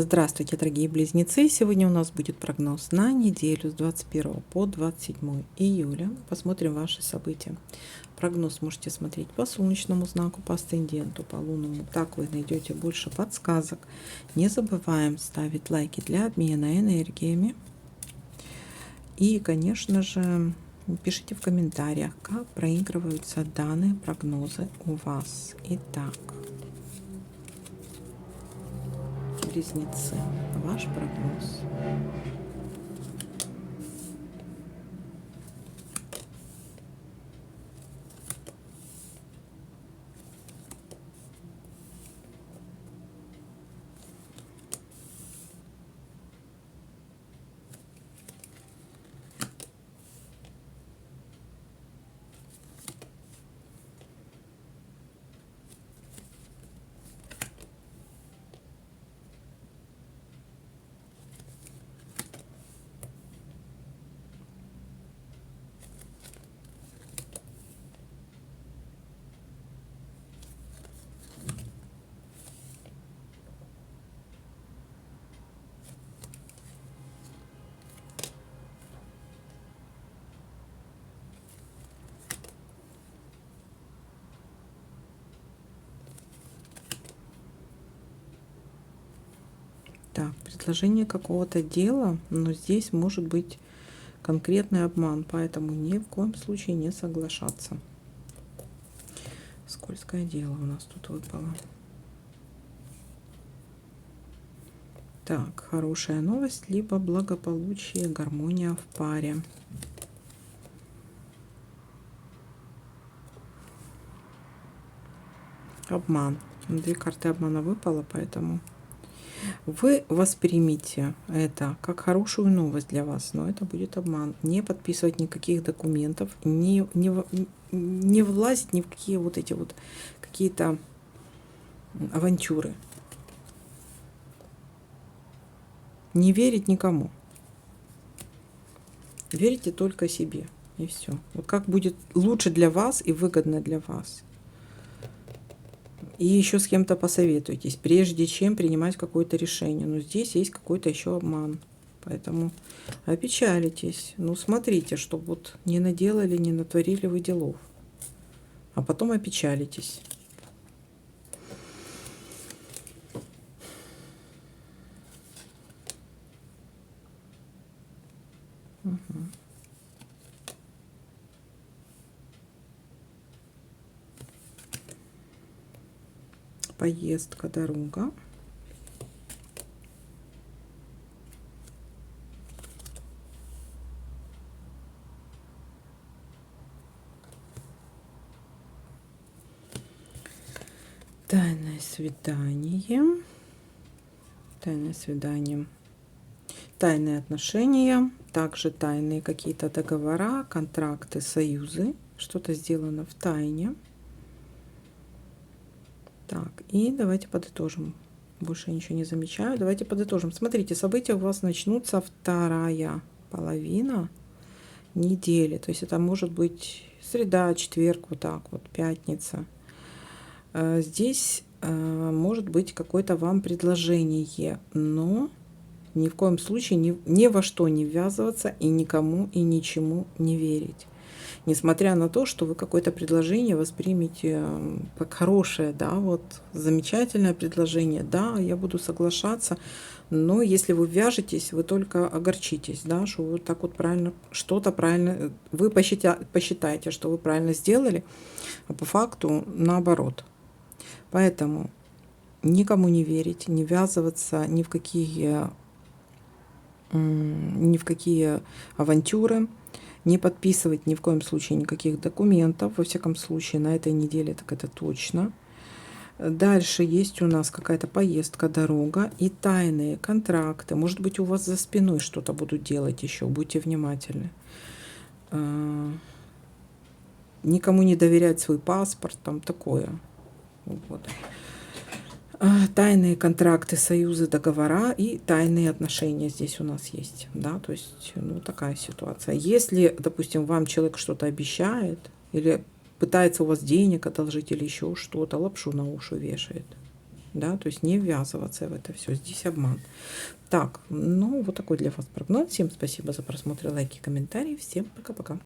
Здравствуйте, дорогие близнецы! Сегодня у нас будет прогноз на неделю с 21 по 27 июля. Посмотрим ваши события. Прогноз можете смотреть по солнечному знаку, по асценденту, по лунному. Так вы найдете больше подсказок. Не забываем ставить лайки для обмена энергиями. И, конечно же, пишите в комментариях, как проигрываются данные прогнозы у вас. Итак, близнецы, ваш прогноз. Так, предложение какого-то дела, но здесь может быть конкретный обман, поэтому ни в коем случае не соглашаться. Скользкое дело у нас тут выпало. Так, хорошая новость, либо благополучие, гармония в паре. Обман. Две карты обмана выпало, поэтому вы воспримите это как хорошую новость для вас, но это будет обман. Не подписывать никаких документов, не влазить ни в какие вот эти вот какие-то авантюры. Не верить никому. Верите только себе. И все. Вот как будет лучше для вас и выгодно для вас. И еще с кем-то посоветуйтесь, прежде чем принимать какое-то решение. Но здесь есть какой-то еще обман. Поэтому опечалитесь. Ну, смотрите, чтобы вот не наделали, не натворили вы делов. А потом опечалитесь. Угу. Поездка, дорога. Тайное свидание. Тайное свидание. Тайные отношения. Также тайные какие-то договора, контракты, союзы. Что-то сделано в тайне. Так, и давайте подытожим. Больше ничего не замечаю. Давайте подытожим. Смотрите, события у вас начнутся вторая половина недели. То есть это может быть среда, четверг, вот так вот, пятница. Здесь может быть какое-то вам предложение, но ни в коем случае ни во что не ввязываться и никому и ничему не верить. Несмотря на то, что вы какое-то предложение воспримете как хорошее, да, вот замечательное предложение, да, я буду соглашаться, но если вы вяжетесь, вы только огорчитесь, да, что вы так вот правильно, что-то правильно, вы посчитаете, что вы правильно сделали, а по факту наоборот. Поэтому никому не верить, не ввязываться ни в какие авантюры, не подписывать ни в коем случае никаких документов, во всяком случае на этой неделе, так это точно. Дальше есть у нас какая-то поездка, дорога и тайные контракты. Может быть, у вас за спиной что-то будут делать еще, будьте внимательны. Никому не доверять свой паспорт, там такое. Вот. Тайные контракты, союзы, договора и тайные отношения здесь у нас есть, да, то есть, ну, такая ситуация. Если, допустим, вам человек что-то обещает или пытается у вас денег одолжить или еще что-то, лапшу на уши вешает, да, то есть не ввязываться в это все. Здесь обман. Так, ну вот такой для вас прогноз. Всем спасибо за просмотр, лайки, комментарии. Всем пока-пока.